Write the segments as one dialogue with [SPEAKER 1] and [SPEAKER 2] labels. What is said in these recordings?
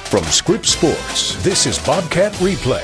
[SPEAKER 1] From Scripps Sports, this is Bobcat Replay.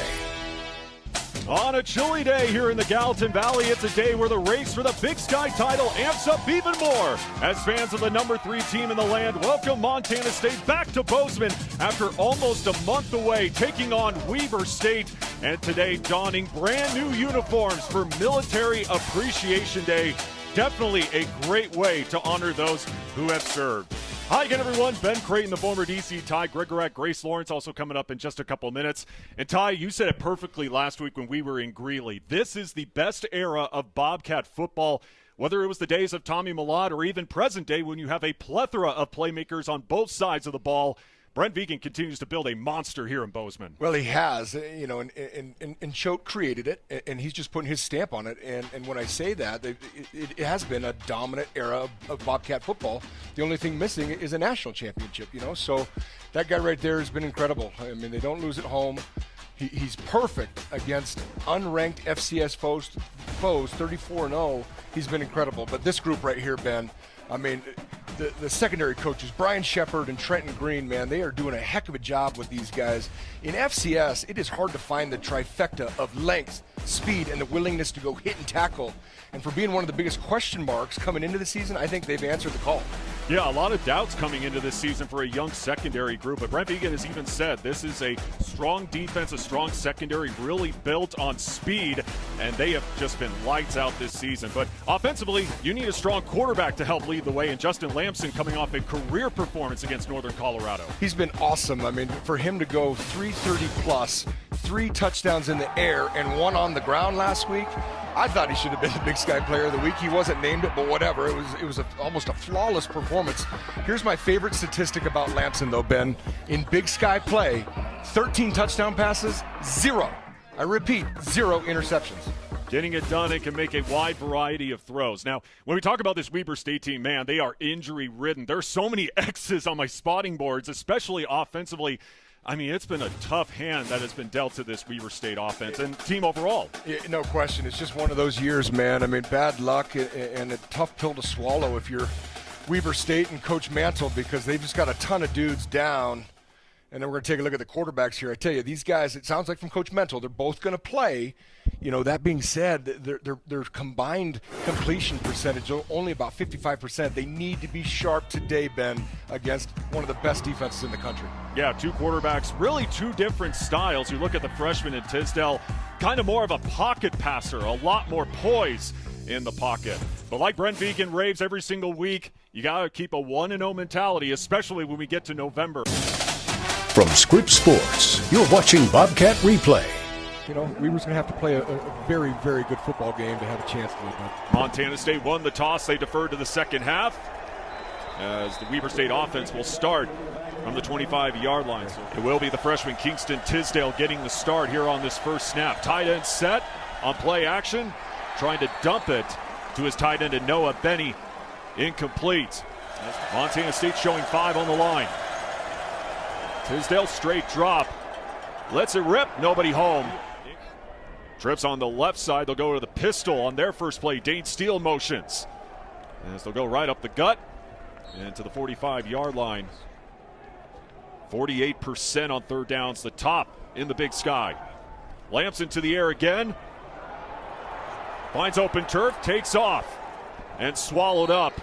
[SPEAKER 2] On a chilly day here in the Gallatin Valley, it's a day where the race for the Big Sky title amps up even more. As fans of the number 3 team in the land welcome Montana State back to Bozeman after almost a month away, taking on Weber State, and today donning brand new uniforms for Military Appreciation Day. Definitely a great way to honor those who have served. Hi again, everyone. Ben Creighton, the former DC, Ty Gregorak, Grace Lawrence also coming up in just a couple minutes. And Ty, you said it perfectly last week when we were in Greeley. This is the best era of Bobcat football, whether it was the days of Tommy Millard or even present day when you have a plethora of playmakers on both sides of the ball. Brent Vigen continues to build a monster here in Bozeman.
[SPEAKER 3] Well, he has, and Choate created it, and he's just putting his stamp on it. And when I say that, it has been a dominant era of Bobcat football. The only thing missing is a national championship, So that guy right there has been incredible. I mean, they don't lose at home. He's perfect against unranked FCS foes, 34-0. He's been incredible. But this group right here, Ben, I mean, the secondary coaches, Brian Shepard and Trenton Green, man, they are doing a heck of a job with these guys. In FCS, it is hard to find the trifecta of length, speed, and the willingness to go hit and tackle. And for being one of the biggest question marks coming into the season, I think they've answered the call. Yeah,
[SPEAKER 2] a lot of doubts coming into this season for a young secondary group. But Brent Vigen has even said this is a strong defense, a strong secondary, really built on speed, and they have just been lights out this season. But offensively, you need a strong quarterback to help lead the way, and Justin Lamson coming off a career performance against Northern Colorado.
[SPEAKER 3] He's been awesome. I mean, for him to go 330-plus, 3 touchdowns in the air, and 1 on the ground last week, I thought he should have been the Big Sky Player of the Week. He wasn't named it, but whatever. It was almost a flawless performance. Here's my favorite statistic about Lamson, though, Ben. In Big Sky play, 13 touchdown passes, 0. I repeat, 0 interceptions.
[SPEAKER 2] Getting it done and can make a wide variety of throws. Now, when we talk about this Weber State team, man, they are injury-ridden. There's so many X's on my spotting boards, especially offensively. I mean, it's been a tough hand that has been dealt to this Weber State offense and team overall.
[SPEAKER 3] Yeah, no question. It's just one of those years, man. I mean, bad luck and a tough pill to swallow if you're Weber State and Coach Mantle, because they've just got a ton of dudes down. And then we're going to take a look at the quarterbacks here. I tell you, these guys, it sounds like from Coach Mental, they're both going to play. That being said, their combined completion percentage only about 55%. They need to be sharp today, Ben, against one of the best defenses in the country.
[SPEAKER 2] Yeah, 2 quarterbacks, really 2 different styles. You look at the freshman in Tisdale, kind of more of a pocket passer, a lot more poise in the pocket. But like Brent Vigen raves every single week, you got to keep a 1-0 mentality, especially when we get to November.
[SPEAKER 1] From Scripps Sports, you're watching Bobcat Replay.
[SPEAKER 3] Weber's going to have to play a very, very good football game to have a chance to win.
[SPEAKER 2] Montana State won the toss. They deferred to the second half as the Weber State offense will start from the 25-yard line. So it will be the freshman Kingston Tisdale getting the start here on this first snap. Tight end set on play action, trying to dump it to his tight end and Noah Benny. Incomplete. Montana State showing 5 on the line. Tisdale straight drop. Lets it rip. Nobody home. Trips on the left side. They'll go to the pistol on their first play. Dane Steele motions. As they'll go right up the gut and to the 45-yard line. 48% on third downs. The top in the Big Sky. Lamson to the air again. Finds open turf. Takes off. And swallowed up.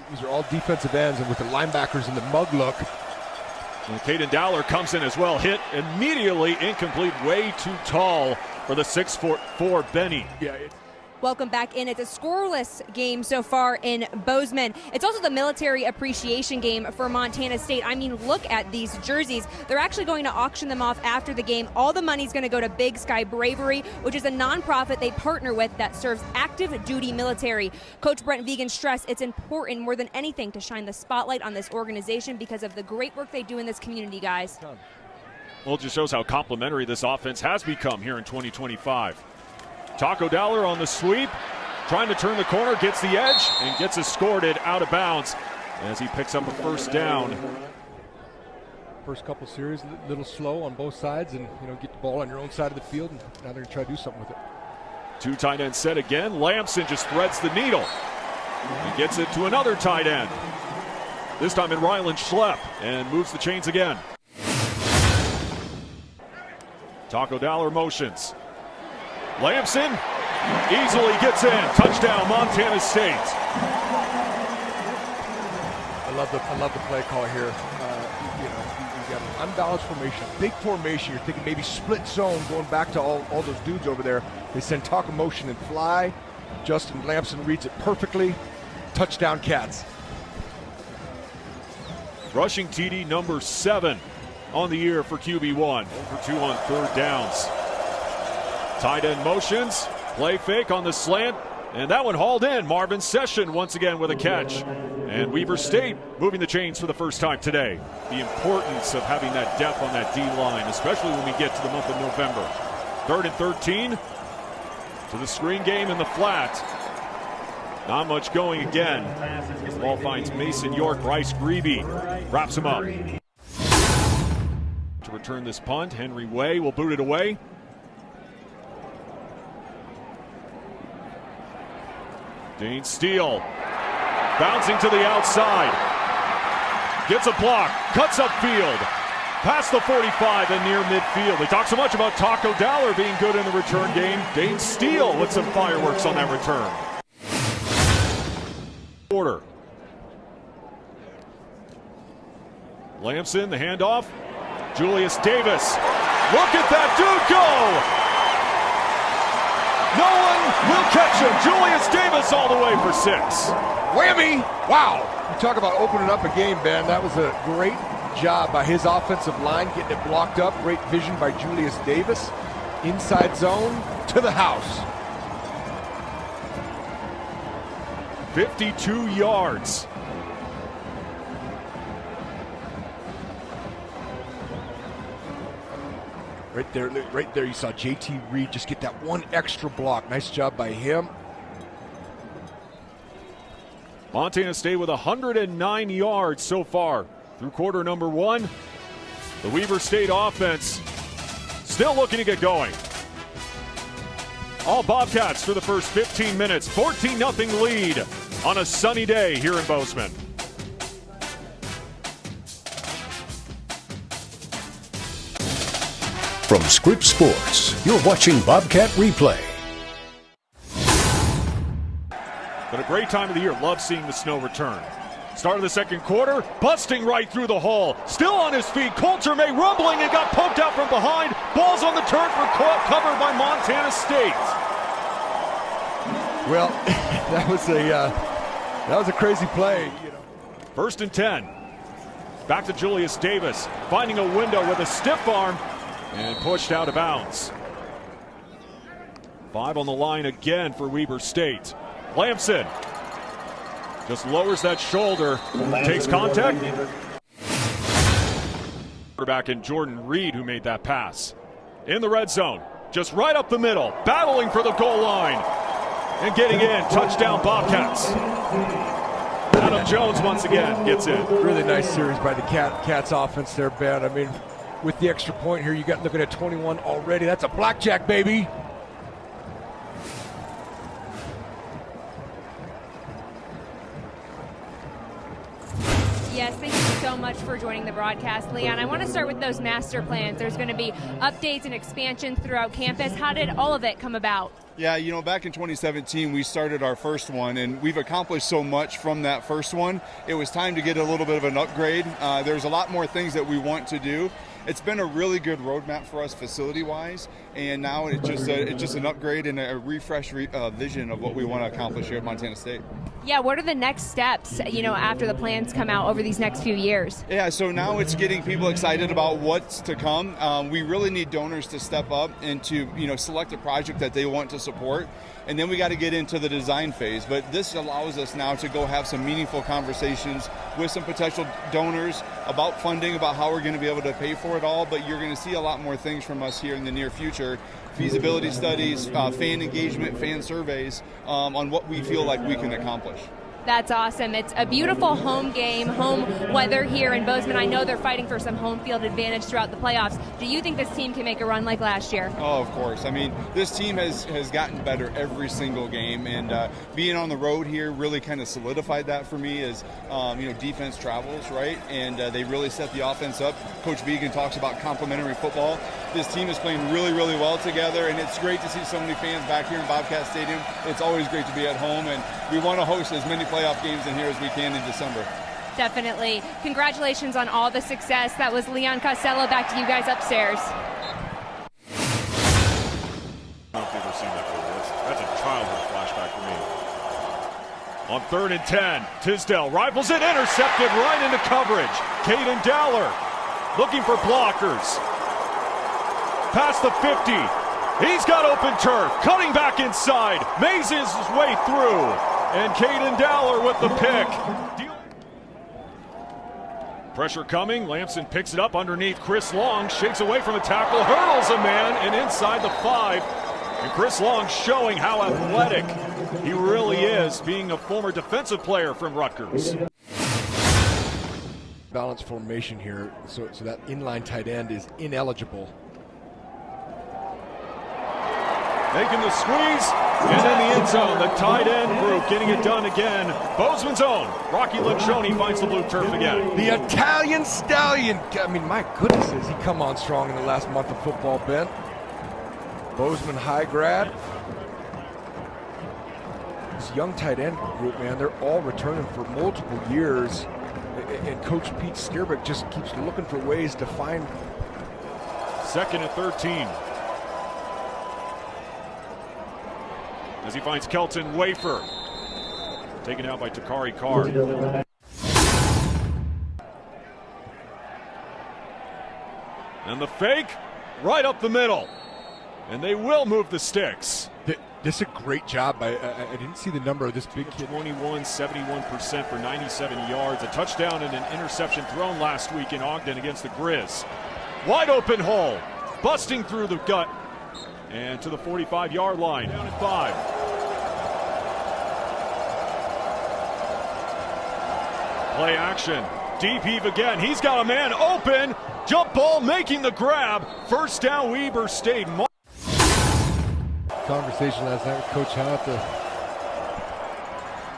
[SPEAKER 3] These are all defensive ends, and with the linebackers in the mug look.
[SPEAKER 2] And Caden Dowler comes in as well. Hit immediately, incomplete, way too tall for the 6'4" Benny.
[SPEAKER 3] Yeah.
[SPEAKER 4] Welcome back in. It's a scoreless game so far in Bozeman. It's also the military appreciation game for Montana State. I mean, look at these jerseys. They're actually going to auction them off after the game. All the money's going to go to Big Sky Bravery, which is a nonprofit they partner with that serves active duty military. Coach Brent Vigen stressed it's important more than anything to shine the spotlight on this organization because of the great work they do in this community, guys.
[SPEAKER 2] Well, it just shows how complimentary this offense has become here in 2025. Taco Dowler on the sweep, trying to turn the corner, gets the edge, and gets escorted out of bounds as he picks up a first down.
[SPEAKER 3] First couple series, a little slow on both sides, and get the ball on your own side of the field, and now they're going to try to do something with it.
[SPEAKER 2] 2 tight end set again. Lamson just threads the needle. He gets it to another tight end. This time in Ryland Schlepp, and moves the chains again. Taco Dowler motions. Lamson easily gets in. Touchdown, Montana State.
[SPEAKER 3] I love the play call here. You got an unbalanced formation, a big formation. You're thinking maybe split zone, going back to all those dudes over there. They send Taco motion and fly. Justin Lamson reads it perfectly. Touchdown, Cats.
[SPEAKER 2] Rushing TD number 7 on the year for QB1. Over 2 on third downs. Tight end motions. Play fake on the slant. And that one hauled in. Marvin Session once again with a catch. And Weber State moving the chains for the first time today. The importance of having that depth on that D-line, especially when we get to the month of November. 3rd and 13 to the screen game in the flat. Not much going again. The ball finds Mason York. Bryce Grebe wraps him up. To return this punt, Henry Way will boot it away. Dane Steele bouncing to the outside. Gets a block, cuts upfield. Past the 45 and near midfield. We talk so much about Taco Dowler being good in the return game. Dane Steele with some fireworks on that return. Order. Lamson, the handoff. Julius Davis. Look at that dude go! No one will catch him. Julius Davis all the way for 6.
[SPEAKER 3] Whammy! Wow! You talk about opening up a game, Ben. That was a great job by his offensive line, getting it blocked up. Great vision by Julius Davis. Inside zone to the house.
[SPEAKER 2] 52 yards.
[SPEAKER 3] Right there, you saw JT Reed just get that one extra block. Nice job by him.
[SPEAKER 2] Montana State with 109 yards so far through quarter number 1. The Weber State offense still looking to get going. All Bobcats for the first 15 minutes. 14-0 lead on a sunny day here in Bozeman.
[SPEAKER 1] From Scripps Sports, you're watching Bobcat Replay.
[SPEAKER 2] But a great time of the year. Love seeing the snow return. Start of the second quarter, busting right through the hole. Still on his feet, Coulter May rumbling and got poked out from behind. Ball's on the turf, covered by Montana State.
[SPEAKER 3] Well, that was a crazy play.
[SPEAKER 2] First and 10. Back to Julius Davis, finding a window with a stiff arm and pushed out of bounds. 5 on the line again for Weber State. Lamson just lowers that shoulder, takes contact. Quarterback in Jordan Reed who made that pass. In the red zone, just right up the middle, battling for the goal line. And getting in, touchdown Bobcats. Adam Jones once again gets in.
[SPEAKER 3] Really nice series by the Cats offense there, Ben. I mean, with the extra point here, you got looking at 21 already. That's a blackjack, baby.
[SPEAKER 4] Yes, thank you so much for joining the broadcast, Leon. I want to start with those master plans. There's going to be updates and expansions throughout campus. How did all of it come about?
[SPEAKER 5] Yeah, back in 2017, we started our first one, and we've accomplished so much from that first one. It was time to get a little bit of an upgrade. There's a lot more things that we want to do. It's been a really good roadmap for us facility-wise, and now it's just an upgrade and a refresh vision of what we want to accomplish here at Montana State.
[SPEAKER 4] Yeah, what are the next steps, after the plans come out over these next few years?
[SPEAKER 5] Yeah, so now it's getting people excited about what's to come. We really need donors to step up and to, select a project that they want to support. And then we got to get into the design phase. But this allows us now to go have some meaningful conversations with some potential donors about funding, about how we're going to be able to pay for it all. But you're going to see a lot more things from us here in the near future. Feasibility studies, fan engagement, fan surveys on what we feel like we can accomplish.
[SPEAKER 4] That's awesome. It's a beautiful home game, home weather here in Bozeman. I know they're fighting for some home field advantage throughout the playoffs. Do you think this team can make a run like last year?
[SPEAKER 5] Oh, of course. I mean, this team has gotten better every single game, and being on the road here really kind of solidified that for me as, defense travels, right? And they really set the offense up. Coach Began talks about complementary football. This team is playing really, really well together, and it's great to see so many fans back here in Bobcat Stadium. It's always great to be at home, and we want to host as many playoff games in here as we can in December.
[SPEAKER 4] Definitely. Congratulations on all the success. That was Leon Costello. Back to you guys upstairs.
[SPEAKER 2] I don't know if you've ever seen that before. That's a childhood flashback for me. On 3rd and 10, Tisdale rifles it, intercepted right into coverage. Caden Dowler looking for blockers. Past the 50. He's got open turf, cutting back inside, mazes his way through, and Caden Dowler with the pick. Pressure coming, Lamson picks it up underneath Chris Long, shakes away from a tackle, hurdles a man, and inside the 5. And Chris Long showing how athletic he really is, being a former defensive player from Rutgers.
[SPEAKER 3] Balanced formation here, so that inline tight end is ineligible.
[SPEAKER 2] Making the squeeze, and then the end zone. The tight end group getting it done again. Bozeman's own Rocky Lancioni finds the blue turf again.
[SPEAKER 3] The Italian Stallion. I mean, my goodness, has he come on strong in the last month of football, Ben? Bozeman high grad. This young tight end group, man, they're all returning for multiple years. And Coach Pete Skierbeck just keeps looking for ways to find.
[SPEAKER 2] 2nd and 13. As he finds Kelton Wafer. Taken out by Takari Carr. And the fake right up the middle. And they will move the sticks.
[SPEAKER 3] This is a great job by, I didn't see the number of this big kid.
[SPEAKER 2] 71% for 97 yards. A touchdown and an interception thrown last week in Ogden against the Grizz. Wide open hole. Busting through the gut. And to the 45-yard line. Down at 5. Play action. Deep heave again. He's got a man open. Jump ball making the grab. First down, Weber State.
[SPEAKER 3] Conversation last night with Coach Howe.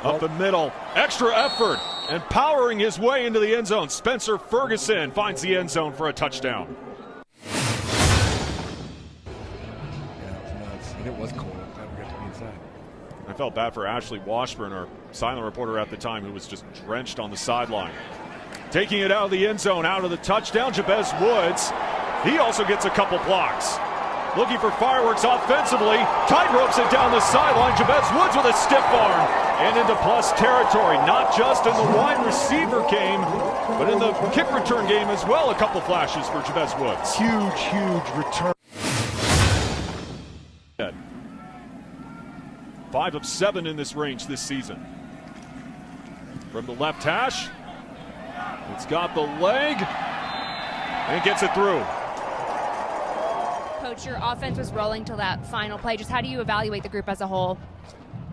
[SPEAKER 2] Up the middle. Extra effort. And powering his way into the end zone. Spencer Ferguson finds the end zone for a touchdown.
[SPEAKER 3] It was cold. I'm glad we got to be inside.
[SPEAKER 2] I felt bad for Ashley Washburn, our silent reporter at the time, who was just drenched on the sideline. Taking it out of the end zone, out of the touchdown, Jabez Woods. He also gets a couple blocks. Looking for fireworks offensively. Tight ropes it down the sideline. Jabez Woods with a stiff arm and into plus territory. Not just in the wide receiver game, but in the kick return game as well. A couple flashes for Jabez Woods.
[SPEAKER 3] Huge return.
[SPEAKER 2] 5 of 7 in this range this season. From the left hash, it's got the leg and gets it through.
[SPEAKER 4] Coach, your offense was rolling till that final play. Just how do you evaluate the group as a whole?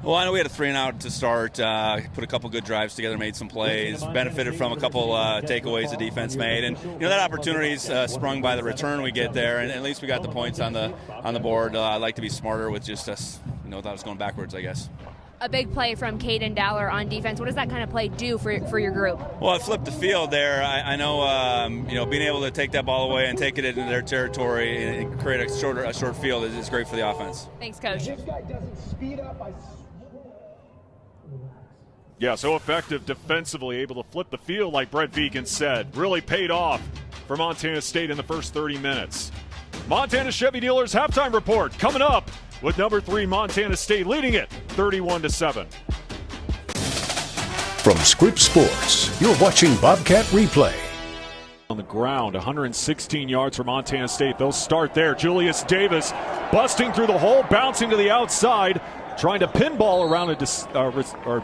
[SPEAKER 6] Well, I know we had a 3-and-out to start, put a couple good drives together, made some plays, benefited from a couple takeaways the defense made, and that opportunity's sprung by the return we get there, and at least we got the points on the board. I'd like to be smarter with just us, without us going backwards, I guess.
[SPEAKER 4] A big play from Caden Dowler on defense. What does that kind of play do for your group?
[SPEAKER 6] Well, it flipped the field there. I know, being able to take that ball away and take it into their territory and create a short field is great for the offense.
[SPEAKER 4] Thanks, Coach.
[SPEAKER 2] Yeah, so effective defensively, able to flip the field like Brett Beacon said. Really paid off for Montana State in the first 30 minutes. Montana Chevy Dealers halftime report coming up with number 3 Montana State leading it 31-7.
[SPEAKER 1] From Scripps Sports, you're watching Bobcat Replay.
[SPEAKER 2] On the ground, 116 yards for Montana State. They'll start there. Julius Davis busting through the hole, bouncing to the outside, trying to pinball around a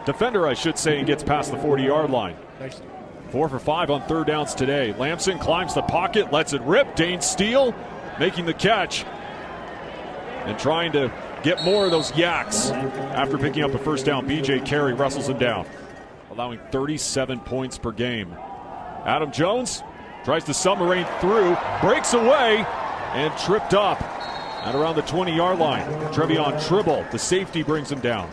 [SPEAKER 2] defender, I should say, and gets past the 40-yard line.
[SPEAKER 3] Nice.
[SPEAKER 2] 4 for 5 on third downs today. Lamson climbs the pocket, lets it rip. Dane Steele making the catch and trying to get more of those yaks after picking up a first down. BJ Carey wrestles him down. allowing 37 points per game. Adam Jones tries to submarine through, breaks away, and tripped up at around the 20-yard line. Trevion Tribble, the safety, brings him down.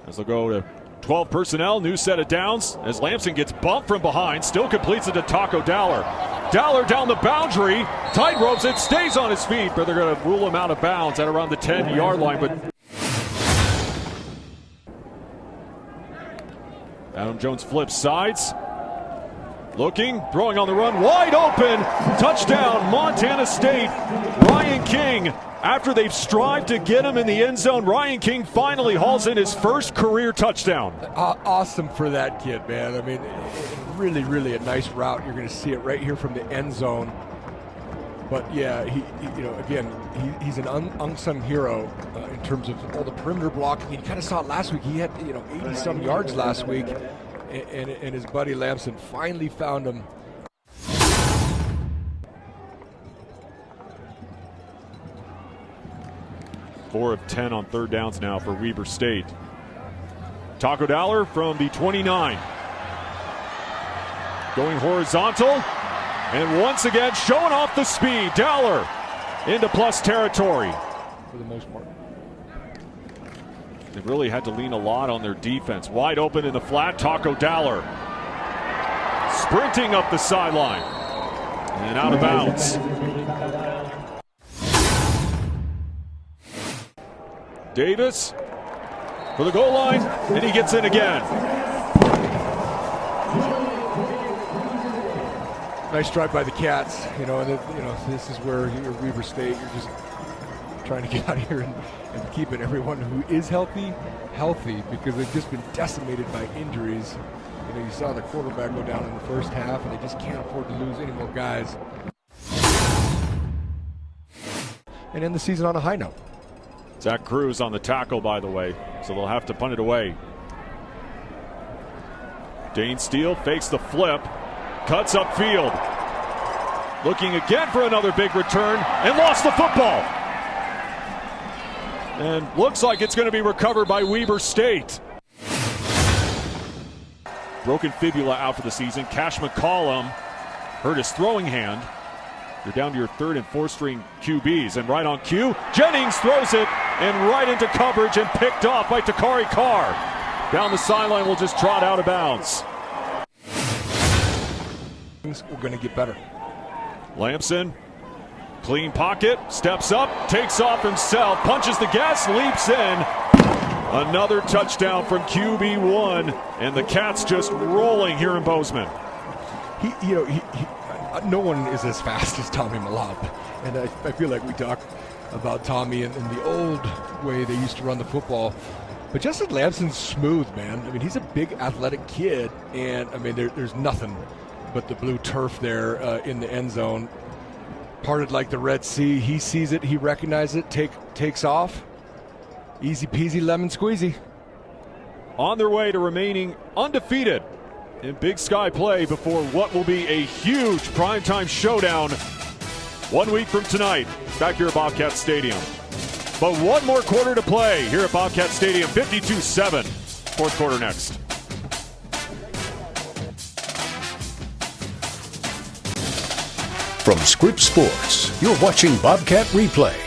[SPEAKER 2] As they'll go to 12 personnel, new set of downs, as Lamson gets bumped from behind, still completes it to Taco Dowler. Dowler down the boundary, tight ropes it, stays on his feet, but they're going to rule him out of bounds at around the 10-yard line. But Adam Jones flips sides, looking, throwing on the run, wide open, touchdown, Montana State. Ryan King, after they've strived to get him in the end zone, Ryan King finally hauls in his first career touchdown.
[SPEAKER 3] Awesome for that kid, man. I mean, really, really a nice route. You're going to see it right here from the end zone. But yeah, he's an unsung hero in terms of all the perimeter blocking. You kind of saw it last week. He had 80-some yards last week, and his buddy Lamson finally found him.
[SPEAKER 2] Four of 10 on third downs now for Weber State. Taco Dowler from the 29. Going horizontal, and once again showing off the speed. Dowler into plus territory.
[SPEAKER 3] For the most part.
[SPEAKER 2] They really had to lean a lot on their defense. Wide open in the flat, Taco Dowler. Sprinting up the sideline. And out of bounds. Davis for the goal line, and he gets in again.
[SPEAKER 3] Nice drive by the Cats. This is where you're Weber State. You're just trying to get out here and keeping everyone who is healthy, because they've just been decimated by injuries. You saw the quarterback go down in the first half, and they just can't afford to lose any more guys. And end the season on a high note.
[SPEAKER 2] Zach Cruz on the tackle, by the way, so they'll have to punt it away. Dane Steele fakes the flip, cuts upfield. Looking again for another big return, and lost the football. And looks like it's going to be recovered by Weber State. Broken fibula out for the season. Cash McCollum hurt his throwing hand. You're down to your third and fourth string QBs, and right on cue, Jennings throws it and right into coverage and picked off by Takari Carr. Down the sideline, will just trot out of bounds.
[SPEAKER 3] We're going to get better.
[SPEAKER 2] Lamson, clean pocket, steps up, takes off himself, punches the gas, leaps in. Another touchdown from QB1, and the Cats just rolling here in Bozeman.
[SPEAKER 3] No one is as fast as Tommy Malab, and I feel like we talk about Tommy in the old way they used to run the football. But Justin Lamson's smooth, man. I mean, he's a big athletic kid, and I mean, there's nothing but the blue turf there in the end zone. Parted like the Red Sea. He sees it, he recognizes it, takes off. Easy peasy lemon squeezy.
[SPEAKER 2] On their way to remaining undefeated in Big Sky play before what will be a huge primetime showdown 1 week from tonight, back here at Bobcat Stadium. But one more quarter to play here at Bobcat Stadium, 52-7. Fourth quarter next.
[SPEAKER 1] From Scripps Sports, you're watching Bobcat Replay.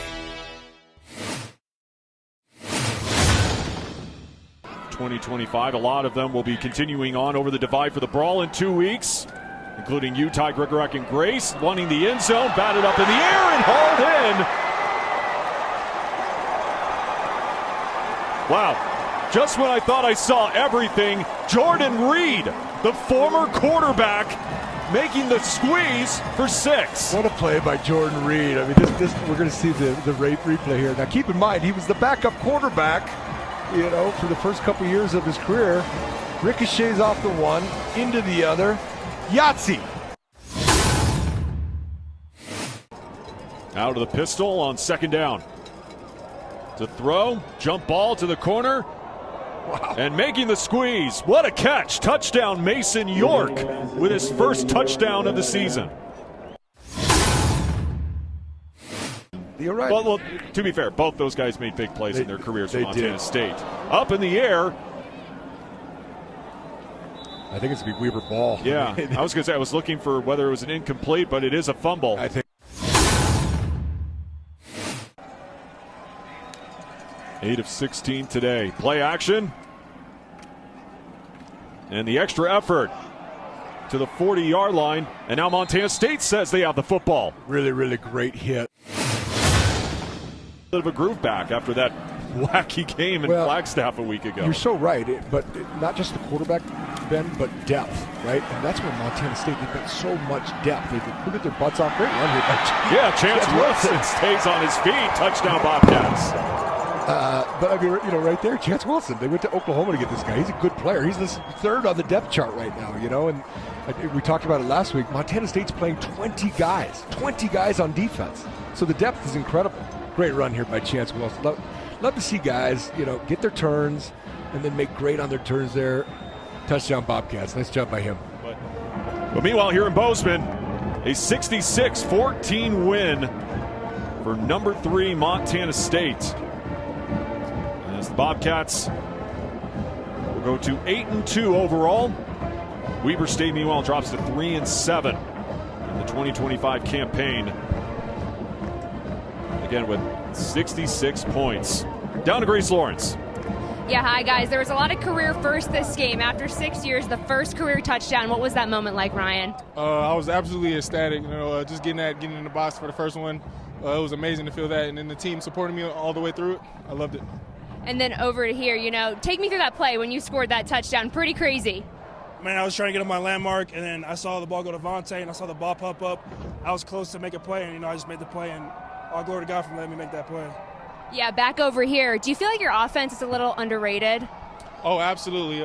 [SPEAKER 2] '25, a lot of them will be continuing on over the divide for the brawl in 2 weeks, including Ty Grigorek and Grace, wanting the end zone, batted up in the air and hauled in. Wow, just when I thought I saw everything, Jordan Reed, the former quarterback, making the squeeze for 6.
[SPEAKER 3] What a play by Jordan Reed. I mean, this we're going to see the replay here. Now, keep in mind, he was the backup quarterback, for the first couple years of his career. Ricochets off the one, into the other. Yahtzee!
[SPEAKER 2] Out of the pistol on second down. To throw, jump ball to the corner. Wow. And making the squeeze. What a catch. Touchdown Mason York with his first touchdown of the season.
[SPEAKER 3] You're right.
[SPEAKER 2] Well, to be fair, both those guys made big plays in their careers at Montana State. Up in the air.
[SPEAKER 3] I think it's going to be Weaver ball.
[SPEAKER 2] Yeah, I was going to say I was looking for whether it was an incomplete, but it is a fumble.
[SPEAKER 3] I think.
[SPEAKER 2] 8 of 16 today. Play action. And the extra effort to the 40-yard line. And now Montana State says they have the football.
[SPEAKER 3] Really, really great hit.
[SPEAKER 2] Bit of a groove back after that wacky game in Flagstaff a week ago.
[SPEAKER 3] You're so right, not just the quarterback, Ben, but depth, right? And that's where Montana State, they've got so much depth. They've recruited their butts off. Great run here.
[SPEAKER 2] Yeah, Chance Wilson stays on his feet. Touchdown Bobcats.
[SPEAKER 3] But I mean, right there, Chance Wilson. They went to Oklahoma to get this guy. He's a good player. He's the third on the depth chart right now, and we talked about it last week. Montana State's playing 20 guys on defense. So the depth is incredible. Great run here by Chance Wilson. Love to see guys, get their turns and then make great on their turns there. Touchdown Bobcats. Nice job by him.
[SPEAKER 2] But meanwhile, here in Bozeman, a 66-14 win for number 3 Montana State. As the Bobcats will go to 8-2 overall. Weber State, meanwhile, drops to 3-7 in the 2025 campaign. Again, with 66 points. Down to Grace Lawrence.
[SPEAKER 4] Yeah, hi guys. There was a lot of career firsts this game. After 6 years, the first career touchdown. What was that moment like, Ryan?
[SPEAKER 7] I was absolutely ecstatic. Just getting in the box for the first one. It was amazing to feel that, and then the team supporting me all the way through it. I loved it.
[SPEAKER 4] And then over to here, take me through that play when you scored that touchdown. Pretty crazy.
[SPEAKER 8] Man, I was trying to get on my landmark, and then I saw the ball go to Vontae, and I saw the ball pop up. I was close to make a play, and I just made the play, and all glory to God for letting me make that play.
[SPEAKER 4] Yeah, back over here. Do you feel like your offense is a little underrated?
[SPEAKER 7] Oh, absolutely.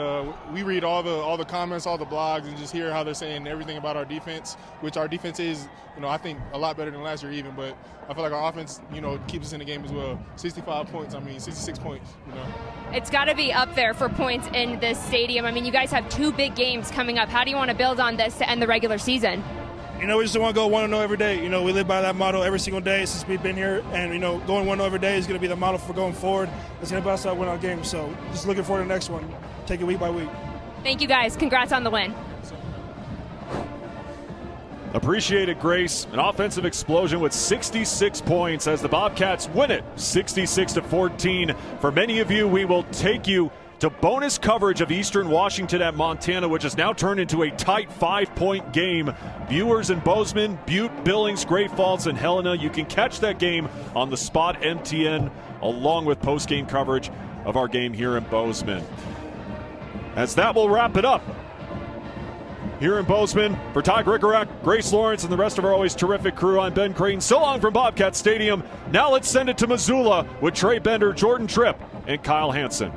[SPEAKER 7] We read all the comments, all the blogs, and just hear how they're saying everything about our defense, which our defense is, I think a lot better than last year even. But I feel like our offense, keeps us in the game as well. 65 points. 66 points.
[SPEAKER 4] It's got to be up there for points in this stadium. You guys have 2 big games coming up. How do you want to build on this to end the regular season?
[SPEAKER 8] We just want to go 1-0 every day. We live by that motto every single day since we've been here. And, going 1-0 every day is going to be the model for going forward. It's going to help us out win our games. So just looking forward to the next one. Take it week by week.
[SPEAKER 4] Thank you, guys. Congrats on the win.
[SPEAKER 2] Appreciate it, Grace. An offensive explosion with 66 points as the Bobcats win it 66-14. For many of you, we will take you to bonus coverage of Eastern Washington at Montana, which has now turned into a tight 5-point game. Viewers in Bozeman, Butte, Billings, Great Falls, and Helena, you can catch that game on the Spot MTN along with post-game coverage of our game here in Bozeman. As that will wrap it up here in Bozeman. For Ty Grigorak, Grace Lawrence, and the rest of our always terrific crew, I'm Ben Crane. So long from Bobcat Stadium. Now let's send it to Missoula with Trey Bender, Jordan Tripp, and Kyle Hansen.